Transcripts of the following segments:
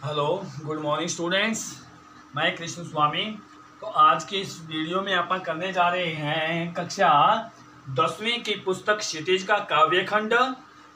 Hello, good morning students. मैं कृष्ण स्वामी। तो आज के इस वीडियो में अपन करने जा रहे हैं कक्षा 10वीं की पुस्तक क्षितिज का काव्यखंड,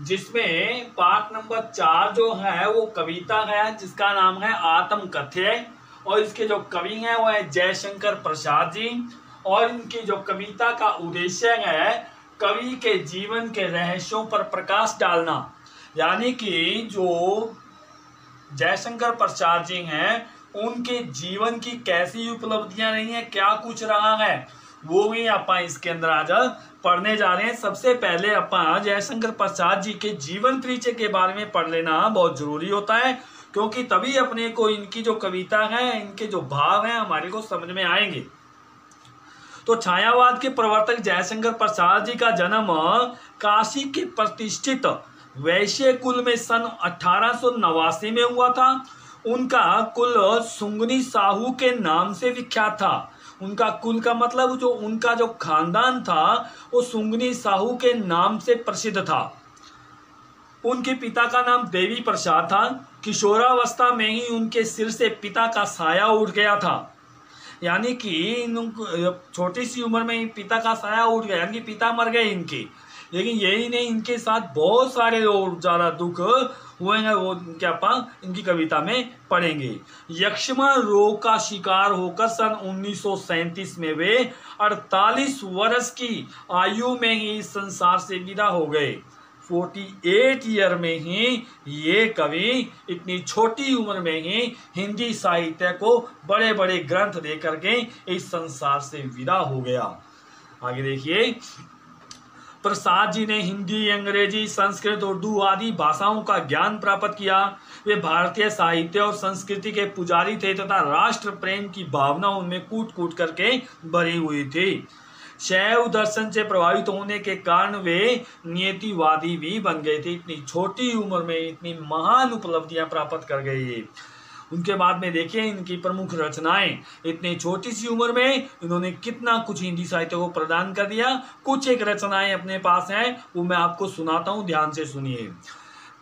जिसमें पाठ नंबर 4 जो है वो कविता है जिसका नाम है आत्मकथ्य। और इसके जो कवि हैं वो है जयशंकर प्रसाद जी। और इनकी जो कविता का उद्देश्य है कवि के जीवन के रहस्यों पर प्रकाश डालना। यानी कि जो जयशंकर प्रसाद जी हैं उनके जीवन की कैसी उपलब्धियां रही हैं, क्या कुछ रहा है, वो भी अपन इसके अंदर आज पढ़ने जा रहे हैं। सबसे पहले अपन जयशंकर प्रसाद जी के जीवन परिचय के बारे में पढ़ लेना बहुत जरूरी होता है, क्योंकि तभी अपने को इनकी जो कविता है, इनके जो भाव हैं हमारे को समझ में आएंगे। तो छायावाद के प्रवर्तक जयशंकर प्रसाद जी का जन्म काशी के प्रतिष्ठित वैश्य कुल में सन 1889 में हुआ था। उनका कुल सुंगनी साहू के नाम से विख्यात था। उनका कुल का मतलब जो उनका जो खानदान था वो सुंगनी साहू के नाम से प्रसिद्ध था। उनके पिता का नाम देवी प्रसाद था। किशोरावस्था में ही उनके सिर से पिता का साया उठ गया था। यानी कि छोटी सी उम्र में ही पिता का साया उठ गया, यानी कि पिता मर गए इनके। लेकिन यही नहीं, इनके साथ बहुत सारे और ज़्यादा दुख हुए हैं, वो क्या अपन इनकी कविता में पढ़ेंगे। यक्ष्मा रोग का शिकार होकर सन 1937 में वे 48 वर्ष की आयु में ही संसार से विदा हो गए। 48 ईयर में ही ये कवि इतनी छोटी उम्र में ही हिंदी साहित्य को बड़े बड़े ग्रंथ दे करके इस संसार से विदा हो गया। आगे देखिए, प्रसाद जी ने हिंदी, अंग्रेजी, संस्कृत, उर्दू आदि भाषाओं का ज्ञान प्राप्त किया। वे भारतीय साहित्य और संस्कृति के पुजारी थे तथा राष्ट्र प्रेम की भावना उनमें कूट कूट करके भरी हुई थी। शैव दर्शन से प्रभावित होने के कारण वे नियतिवादी भी बन गए थे। इतनी छोटी उम्र में इतनी महान उपलब्धियां प्राप्त कर गए। उनके बाद में देखिए इनकी प्रमुख रचनाएं, इतनी छोटी सी उम्र में इन्होंने कितना कुछ हिंदी साहित्य को प्रदान कर दिया। कुछ एक रचनाएं अपने पास हैं, वो मैं आपको सुनाता हूं, ध्यान से सुनिए।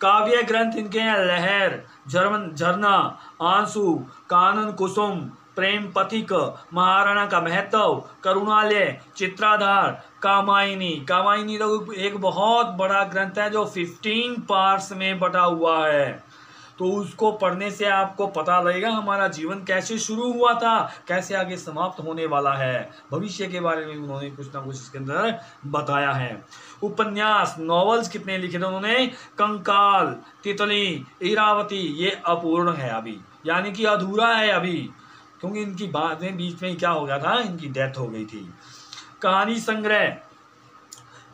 काव्य ग्रंथ इनके हैं लहर, झरना, आंसू, कानन कुसुम, प्रेम पथिक, महाराणा का महत्व, करुणालय, चित्राधार, कामायनी। कामायनी तो एक बहुत बड़ा ग्रंथ है जो 15 पार्ट्स में बटा हुआ है। तो उसको पढ़ने से आपको पता लगेगा हमारा जीवन कैसे शुरू हुआ था, कैसे आगे समाप्त होने वाला है। भविष्य के बारे में उन्होंने कुछ ना कुछ इसके अंदर बताया है। उपन्यास, नॉवेल्स कितने लिखे थे उन्होंने? कंकाल, तितली, इरावती, ये अपूर्ण है अभी, यानी कि अधूरा है अभी, क्योंकि इनकी बाद में बीच में क्या हो गया था, इनकी डेथ हो गई थी। कहानी संग्रह,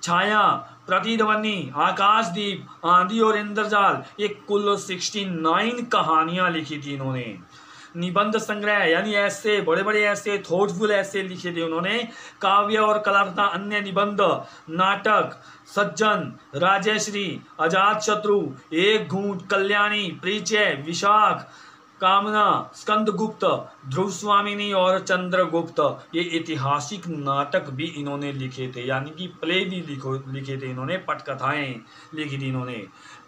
छाया, प्रतिध्वनि, आकाशदीप, आंधी और इंद्रजाल, ये कुल 69 कहानियां लिखी थी इन्होंने। निबंध संग्रह यानी ऐसे बड़े बड़े ऐसे थॉटफुल ऐसे लिखे थे उन्होंने। काव्य और कला तथा अन्य निबंध, नाटक, सज्जन, राजश्री, अजात शत्रु, एक घूंट, कल्याणी, परिचय, विशाख, कामना, स्कंदगुप्त, ध्रुव स्वामिनी और चंद्रगुप्त, ये ऐतिहासिक नाटक भी इन्होंने लिखे थे, यानी कि प्ले भी लिखे थे इन्होंने, पटकथाएं लिखी थी इन्होंने।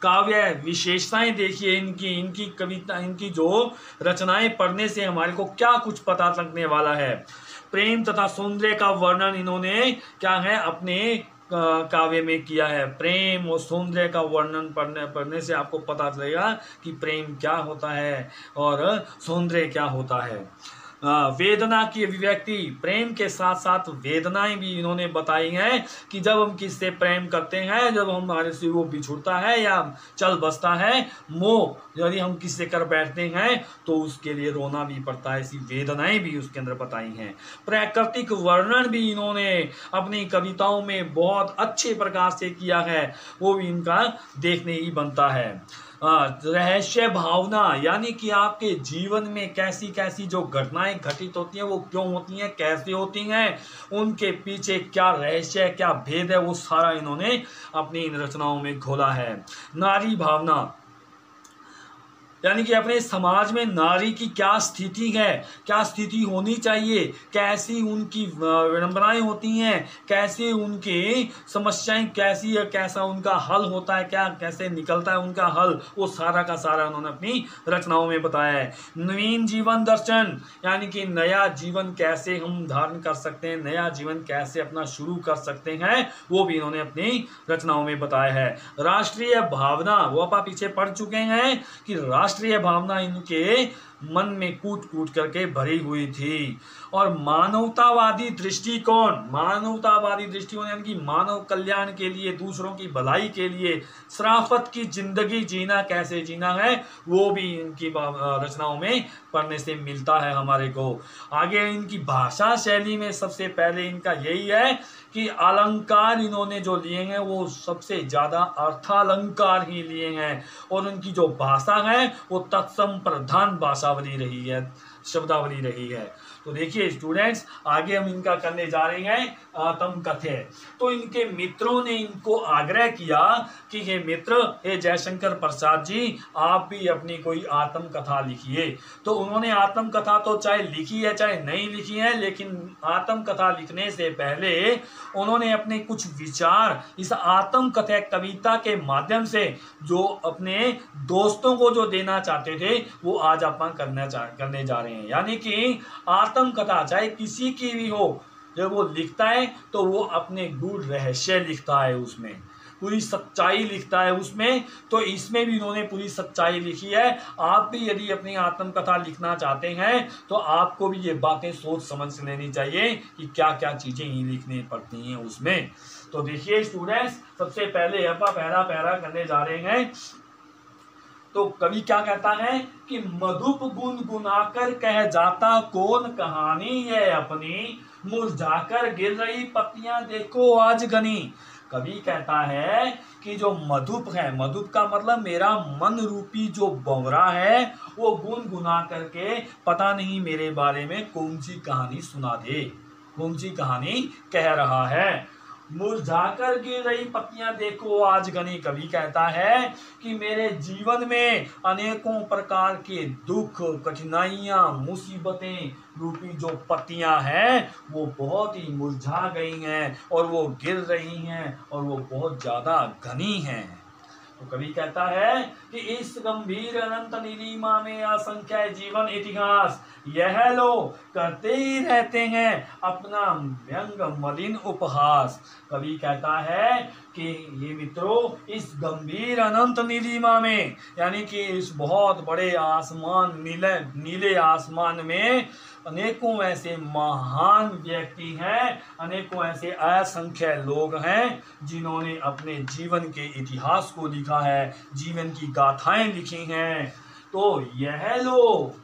काव्य विशेषताएं देखिए इनकी कविता, इनकी जो रचनाएं पढ़ने से हमारे को क्या कुछ पता लगने वाला है। प्रेम तथा सौंदर्य का वर्णन इन्होंने क्या है अपने काव्य में किया है। प्रेम और सौंदर्य का वर्णन पढ़ने से आपको पता चलेगा कि प्रेम क्या होता है और सौंदर्य क्या होता है। वेदना की अभिव्यक्ति, प्रेम के साथ साथ वेदनाएं भी इन्होंने बताई हैं कि जब हम किससे प्रेम करते हैं, जब हमारे से वो बिछुड़ता है या चल बसता है, मोह यदि हम किससे कर बैठते हैं तो उसके लिए रोना भी पड़ता है। ऐसी वेदनाएं भी उसके अंदर बताई हैं। प्राकृतिक वर्णन भी इन्होंने अपनी कविताओं में बहुत अच्छे प्रकार से किया है, वो भी इनका देखने ही बनता है। रहस्य भावना, यानी कि आपके जीवन में कैसी कैसी जो घटनाएं घटित होती हैं वो क्यों होती हैं, कैसे होती हैं, उनके पीछे क्या रहस्य, क्या भेद है, वो सारा इन्होंने अपनी इन रचनाओं में खोला है। नारी भावना, यानी कि अपने समाज में नारी की क्या स्थिति है, क्या स्थिति होनी चाहिए, कैसी उनकी विडंबनाएं होती हैं, कैसे उनकी समस्याएं कैसी है, कैसा उनका हल होता है, क्या कैसे निकलता है उनका हल, वो सारा का सारा उन्होंने अपनी रचनाओं में बताया है। नवीन जीवन दर्शन, यानी कि नया जीवन कैसे हम धारण कर सकते हैं, नया जीवन कैसे अपना शुरू कर सकते हैं, वो भी इन्होंने अपनी रचनाओं में बताया है। राष्ट्रीय भावना, वो आप पीछे पढ़ चुके हैं कि राष्ट्रीय भावना इनके मन में कूट कूट करके भरी हुई थी। और मानवतावादी दृष्टिकोण, मानवतावादी दृष्टिकोण यानी कि मानव कल्याण के लिए, दूसरों की भलाई के लिए शराफत की जिंदगी जीना कैसे जीना है, वो भी इनकी रचनाओं में पढ़ने से मिलता है हमारे को। आगे इनकी भाषा शैली में सबसे पहले इनका यही है कि अलंकार इन्होंने जो लिए हैं वो सबसे ज्यादा अर्थालंकार ही लिए हैं, और उनकी जो भाषा है वो तत्सम प्रधान भाषावली रही है, शब्दावली रही है। तो देखिए स्टूडेंट्स, आगे हम इनका करने जा रहे हैं आत्मकथ्य। तो इनके मित्रों ने इनको आग्रह किया कि हे मित्र, हे जयशंकर प्रसाद जी, आप भी अपनी कोई आत्मकथा लिखिए। तो उन्होंने आत्मकथा तो चाहे लिखी है चाहे नहीं लिखी है, लेकिन आत्मकथा लिखने से पहले उन्होंने अपने कुछ विचार इस आत्मकथा कविता के माध्यम से जो अपने दोस्तों को जो देना चाहते थे, वो आज अपन करने जा रहे हैं। यानी कि आत्मकथा चाहे किसी की भी हो, जब वो लिखता है तो वो अपने गूढ़ रहस्य लिखता है, उसमें पूरी सच्चाई लिखता है उसमें। तो इसमें भी इन्होंने पूरी सच्चाई लिखी है। आप भी यदि अपनी आत्मकथा लिखना चाहते हैं तो आपको भी ये बातें सोच समझ लेनी चाहिए कि क्या क्या चीजें ही लिखनी पड़ती हैं उसमें। तो देखिए स्टूडेंट्स, सबसे पहले अपना पहला पैरा करने जा रहे हैं। तो कवि क्या कहता है कि मधुप गुनगुनाकर कह जाता कौन कहानी है अपनी, मुरझाकर गिर रही पत्तियां देखो आज घनी। कवि कहता है कि जो मधुप है, मधुप का मतलब मेरा मन रूपी जो भंवरा है, वो गुनगुना करके पता नहीं मेरे बारे में कौन सी कहानी सुना दे, कौन सी कहानी कह रहा है। मुरझाकर गिर रही पत्तियां देखो आज घनी, कवि कहता है कि मेरे जीवन में अनेकों प्रकार के दुख, कठिनाइयां, मुसीबतें रूपी जो पत्तियां हैं वो बहुत ही मुरझा गई हैं और वो गिर रही हैं और वो बहुत ज्यादा घनी हैं। तो कवि कहता है कि इस गंभीर अनंत नीलिमा में असंख्य जीवन इतिहास यह लोग करते ही रहते हैं अपना व्यंग मलिन उपहास। कवि कहता है कि ये मित्रों, इस गंभीर अनंत नीलिमा में, यानी कि इस बहुत बड़े आसमान, नीले आसमान में अनेकों ऐसे महान व्यक्ति हैं, अनेकों ऐसे असंख्य लोग हैं जिन्होंने अपने जीवन के इतिहास को लिखा है, जीवन की गाथाएं लिखी हैं। तो यह लोग,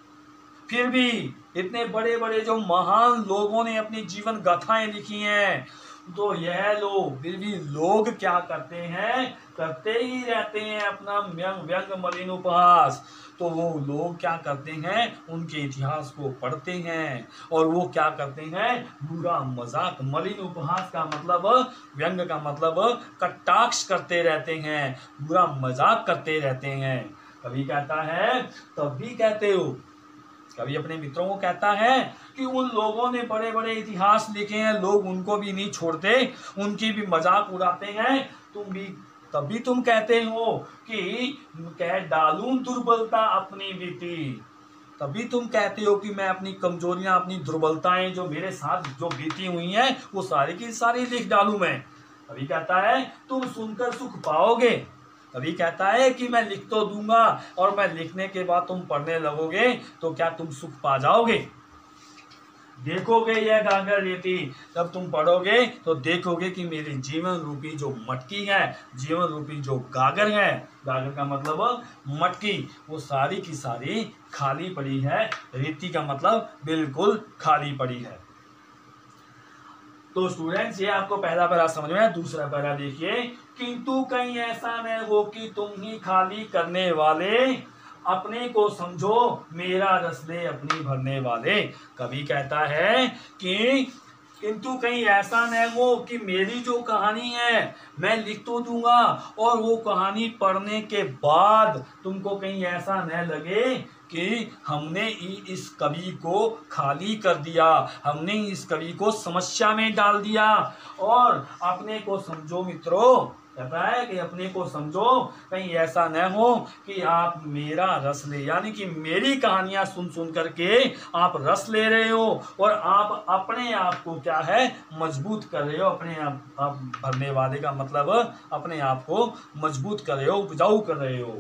फिर भी इतने बड़े बड़े जो महान लोगों ने अपनी जीवन गाथाएं लिखी हैं, तो यह लोग, फिर भी लोग क्या करते हैं, करते ही रहते हैं अपना व्यंग मलिन उपहास। तो वो लोग क्या करते हैं, उनके इतिहास को पढ़ते हैं और वो क्या करते हैं, बुरा मजाक, मलिन उपहास का मतलब, व्यंग का मतलब कटाक्ष करते रहते हैं, बुरा मजाक करते रहते हैं। कभी कहता है, तब भी कहते हो, कभी अपने मित्रों को कहता है कि उन लोगों ने बड़े बड़े इतिहास लिखे हैं, लोग उनको भी नहीं छोड़ते, उनकी भी मजाक उड़ाते हैं, तुम भी तभी तुम कहते हो कि कह डालूं दुर्बलता अपनी बीती, तभी तुम कहते हो कि मैं अपनी कमजोरियां, अपनी दुर्बलताएं जो मेरे साथ जो बीती हुई हैं वो सारी की सारी लिख डालूं मैं। कभी कहता है तुम सुनकर सुख पाओगे, कभी कहता है कि मैं लिख तो दूंगा और मैं लिखने के बाद तुम पढ़ने लगोगे तो क्या तुम सुख पा जाओगे। देखोगे यह गागर रेती, जब तुम पढ़ोगे तो देखोगे कि मेरी जीवन रूपी जो मटकी है, जीवन रूपी जो गागर है, गागर का मतलब मटकी, वो सारी की सारी खाली पड़ी है। रेती का मतलब बिल्कुल खाली पड़ी है। तो स्टूडेंट्स, ये आपको पहला पैरा समझ में आया। दूसरा पैरा देखिए, किंतु कहीं ऐसा न हो कि तुम ही खाली करने वाले, अपने को समझो मेरा रस ले अपनी भरने वाले। कवि कहता है कि किंतु कहीं ऐसा न हो कि मेरी जो कहानी है मैं लिख तो दूंगा और वो कहानी पढ़ने के बाद तुमको कहीं ऐसा न लगे कि हमने इस कवि को खाली कर दिया, हमने इस कवि को समस्या में डाल दिया। और अपने को समझो मित्रों, कहता है कि अपने को समझो, कहीं ऐसा न हो कि आप मेरा रस ले, यानी कि मेरी कहानियां सुन सुन करके आप रस ले रहे हो और आप अपने आप को क्या है मजबूत कर रहे हो। अपने आप भरने वाले का मतलब अपने आप को मजबूत कर रहे हो, उपजाऊ कर रहे हो।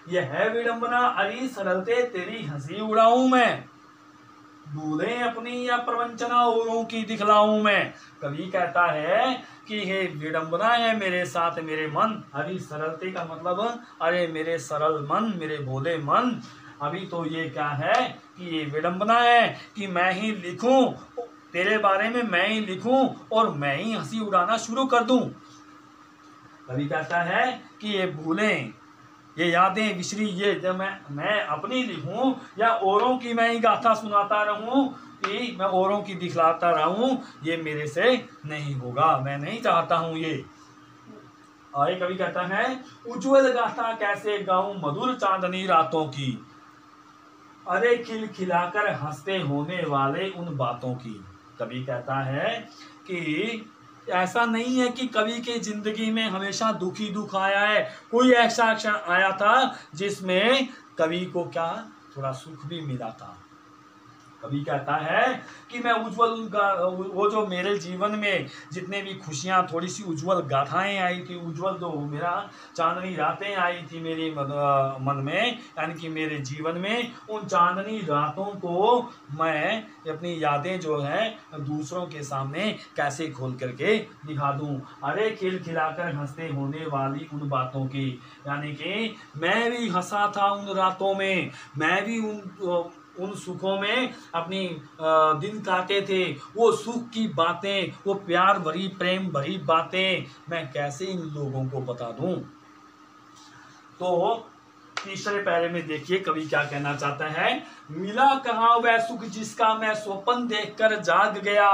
यह है विडंबना अरी सरलते तेरी हंसी उड़ाऊं मैं, भूले अपनी या प्रवंचना औरों की दिखलाऊं मैं। कवि कहता है कि हे विडंबना है मेरे साथ मेरे मन, अरे सरलते का मतलब अरे मेरे सरल मन, मेरे भोले मन। अभी तो ये क्या है कि ये विडंबना है कि मैं ही लिखूं, तेरे बारे में मैं ही लिखूं और मैं ही हंसी उड़ाना शुरू कर दूं। कवि कहता है कि ये भूलें, ये यादें विसरी, ये जब मैं अपनी लिखूं या औरों की मैं ही गाथा सुनाता रहूं, कि मैं औरों की दिखलाता रहूं, ये मेरे से नहीं होगा, मैं नहीं चाहता हूं ये। और कवि कहता है उज्ज्वल गाथा कैसे गाऊं मधुर चांदनी रातों की, अरे खिल खिलाकर हंसते होने वाले उन बातों की। कवि कहता है कि ऐसा नहीं है कि कवि के जिंदगी में हमेशा दुखी दुख आया है, कोई ऐसा क्षण आया था जिसमें कवि को क्या थोड़ा सुख भी मिला था। कवि कहता है कि मैं उज्जवल वो जो मेरे जीवन में जितने भी खुशियां, थोड़ी सी उज्जवल गाथाएं आई थी, उज्जवल जो मेरा चांदनी रातें आई थी मेरे मन में, यानी कि मेरे जीवन में, उन चांदनी रातों को मैं अपनी यादें जो हैं दूसरों के सामने कैसे खोल करके दिखा दूं। अरे खिल खिलाकर हंसते होने वाली उन बातों की, यानी कि मैं भी हंसा था उन रातों में, मैं भी उन सुखों में अपनी दिन काटे थे। वो सुख की बातें, वो प्यार भरी प्रेम भरी बातें मैं कैसे इन लोगों को बता दूं। तो तीसरे पैरे में देखिए कवि क्या कहना चाहता है, मिला कहाँ वह सुख जिसका मैं स्वप्न देखकर जाग गया,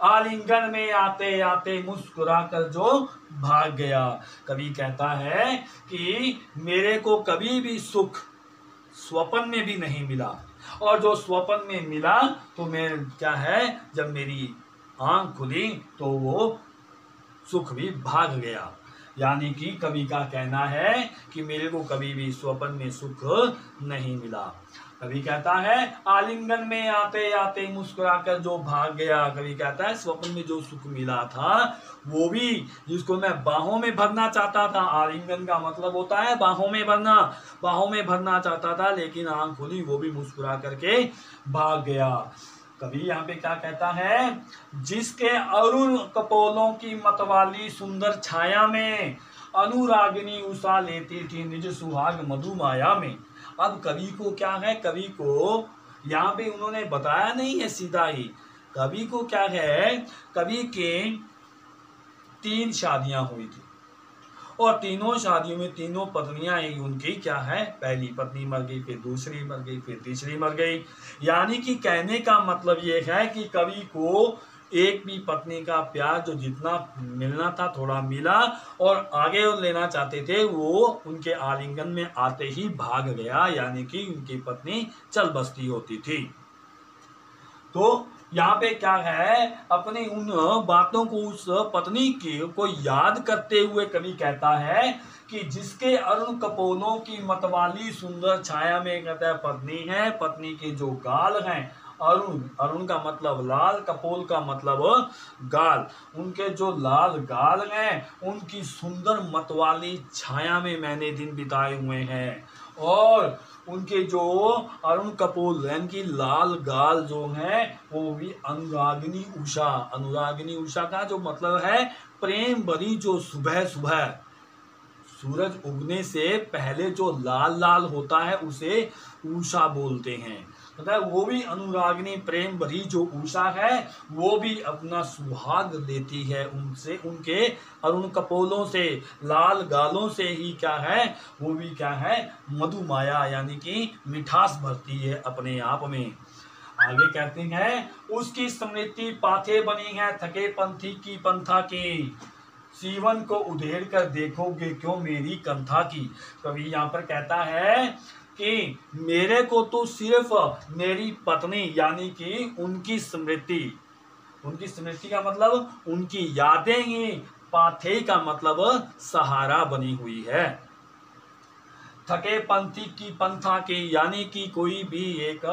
आलिंगन में आते आते मुस्कुरा कर जो भाग गया। कवि कहता है कि मेरे को कभी भी सुख स्वप्न में भी नहीं मिला, और जो स्वप्न में मिला तो मैं क्या है जब मेरी आंख खुली तो वो सुख भी भाग गया। यानी कि कवि का कहना है कि मेरे को कभी भी स्वप्न में सुख नहीं मिला। कवि कहता है आलिंगन में आते आते मुस्कुराकर जो भाग गया। कवि कहता है स्वप्न में जो सुख मिला था वो भी, जिसको मैं बाहों में भरना चाहता था, आलिंगन का मतलब होता है बाहों में भरना, बाहों में भरना चाहता था, लेकिन आंख खुली वो भी मुस्कुरा करके भाग गया। कवि यहाँ पे क्या कहता है, जिसके अरुण कपोलों की मतवाली सुंदर छाया में अनुरागिनी उषा लेती थी निज सुहाग मधुमाया में। अब कवि को क्या है, कवि को यहाँ पे उन्होंने बताया नहीं है सीधा ही। कवि को क्या है, कवि के 3 शादियां हुई थी और तीनों शादियों में तीनों पत्नियां ही उनकी क्या है, पहली पत्नी मर गई, फिर दूसरी मर गई, फिर तीसरी मर गई। यानी कि कहने का मतलब ये है कि कवि को एक भी पत्नी का प्यार जो जितना मिलना था थोड़ा मिला, और आगे लेना चाहते थे वो उनके आलिंगन में आते ही भाग गया, यानी कि उनकी पत्नी चल बसती होती थी। तो यहाँ पे क्या है, अपनी उन बातों को उस पत्नी की को याद करते हुए कवि कहता है कि जिसके अरुण कपोलों की मतवाली सुंदर छाया में, कहता है पत्नी है, पत्नी के जो गाल हैं, अरुण, अरुण का मतलब लाल, कपोल का मतलब गाल, उनके जो लाल गाल हैं उनकी सुंदर मतवाली छाया में मैंने दिन बिताए हुए हैं। और उनके जो अरुण कपोल यानी कि लाल गाल जो हैं वो भी अनुरागिनी उषा, अनुरागिनी उषा का जो मतलब है प्रेम भरी जो सुबह सुबह सूरज उगने से पहले जो लाल लाल होता है उसे उषा बोलते हैं। मतलब वो भी अनुरागिनी प्रेम भरी जो उषा है वो भी अपना सुहाग देती है उनसे, उनके अरुण कपोलों से, लाल गालों से ही क्या है, वो भी क्या है मधुमाया, यानी कि मिठास भरती है अपने आप में। आगे कहते हैं उसकी स्मृति पाथे बनी है थके पंथी की पंथा की, सीवन को उधेड़ कर देखोगे क्यों मेरी कंथा की। कवि यहाँ पर कहता है कि मेरे को तो सिर्फ मेरी पत्नी यानी कि उनकी स्मृति का मतलब उनकी यादें ही पाथे का मतलब सहारा बनी हुई है। थके पंथी की पंथा की यानी कि कोई भी एक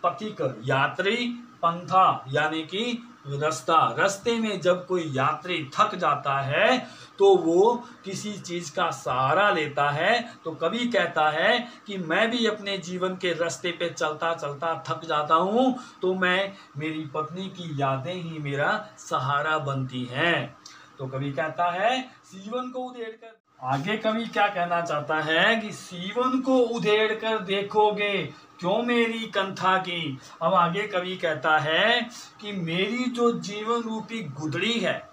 पथिक यात्री, पंथा यानी कि रास्ते में जब कोई यात्री थक जाता है तो वो किसी चीज का सहारा लेता है। तो कवि कहता है कि मैं भी अपने जीवन के रास्ते पे चलता चलता थक जाता हूँ तो मेरी पत्नी की यादें ही मेरा सहारा बनती हैं। तो कवि कहता है सीवन को उधेड़ कर, आगे कवि क्या कहना चाहता है कि सीवन को उधेड़ कर देखोगे क्यों मेरी कंथा की। अब आगे कवि कहता है कि मेरी जो जीवन रूपी गुदड़ी है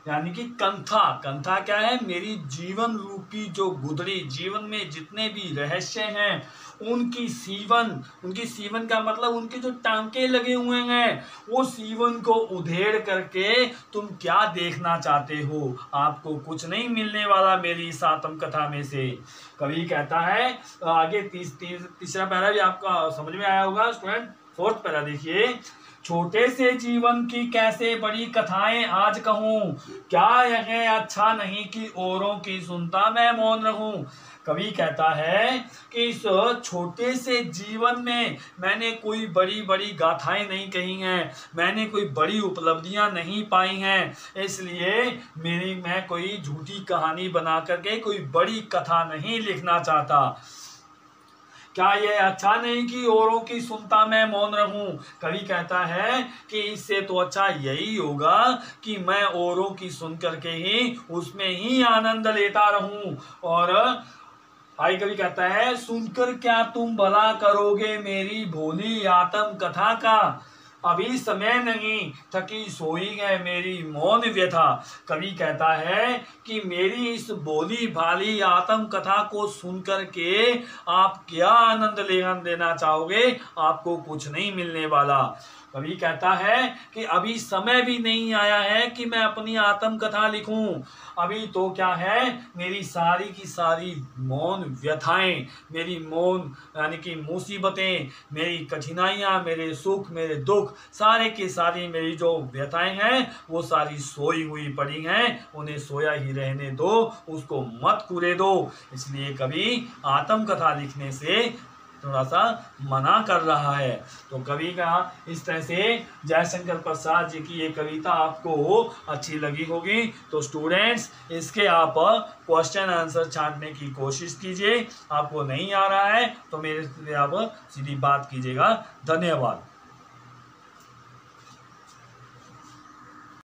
यानी कि कंथा क्या है, मेरी जीवन रूपी जो गुदड़ी, जीवन में जितने भी रहस्य हैं उनकी सीवन का मतलब उनके जो टांके लगे हुए हैं वो सीवन को उधेड़ करके तुम क्या देखना चाहते हो, आपको कुछ नहीं मिलने वाला मेरी इस आत्म कथा में से। कवि कहता है आगे तीसरा पैरा भी आपका समझ में आया होगा स्टूडेंट। फोर्थ पैरा देखिए, छोटे से जीवन की कैसे बड़ी कथाएं आज कहूं, क्या यह अच्छा नहीं कि औरों की सुनता मैं मौन रहूं। कवि कहता है कि इस छोटे से जीवन में मैंने कोई बड़ी बड़ी गाथाएं नहीं कही हैं, मैंने कोई बड़ी उपलब्धियां नहीं पाई हैं, इसलिए मैं कोई झूठी कहानी बना करके कोई बड़ी कथा नहीं लिखना चाहता। क्या यह अच्छा नहीं कि औरों की सुनता मैं मौन रहूं। कवि कहता है कि इससे तो अच्छा यही होगा कि मैं औरों की सुन करके ही उसमें ही आनंद लेता रहूं। और आई कवि कहता है सुनकर क्या तुम भला करोगे मेरी भोली आत्म कथा का, अभी समय नहीं थकी सोई है मेरी मौन व्यथा। कवि कहता है कि मेरी इस भोली भाली आत्म कथा को सुनकर के आप क्या आनंद लेना चाहोगे, आपको कुछ नहीं मिलने वाला। कवि कहता है कि अभी समय भी नहीं आया है कि मैं अपनी आत्म कथा लिखूं, अभी तो क्या है मेरी सारी की सारी मौन व्यथाएं, मेरी मौन यानी कि मुसीबतें, मेरी कठिनाइयां, मेरे सुख, मेरे दुख, सारे की सारी मेरी जो व्यथाएं हैं वो सारी सोई हुई पड़ी हैं, उन्हें सोया ही रहने दो, उसको मत कुरे दो। इसलिए कवि आत्म कथा लिखने से थोड़ा सा मना कर रहा है। तो कवि का इस तरह से जयशंकर प्रसाद जी की ये कविता आपको अच्छी लगी होगी। तो स्टूडेंट्स इसके आप क्वेश्चन आंसर छांटने की कोशिश कीजिए, आपको नहीं आ रहा है तो मेरे से आप सीधी बात कीजिएगा। धन्यवाद।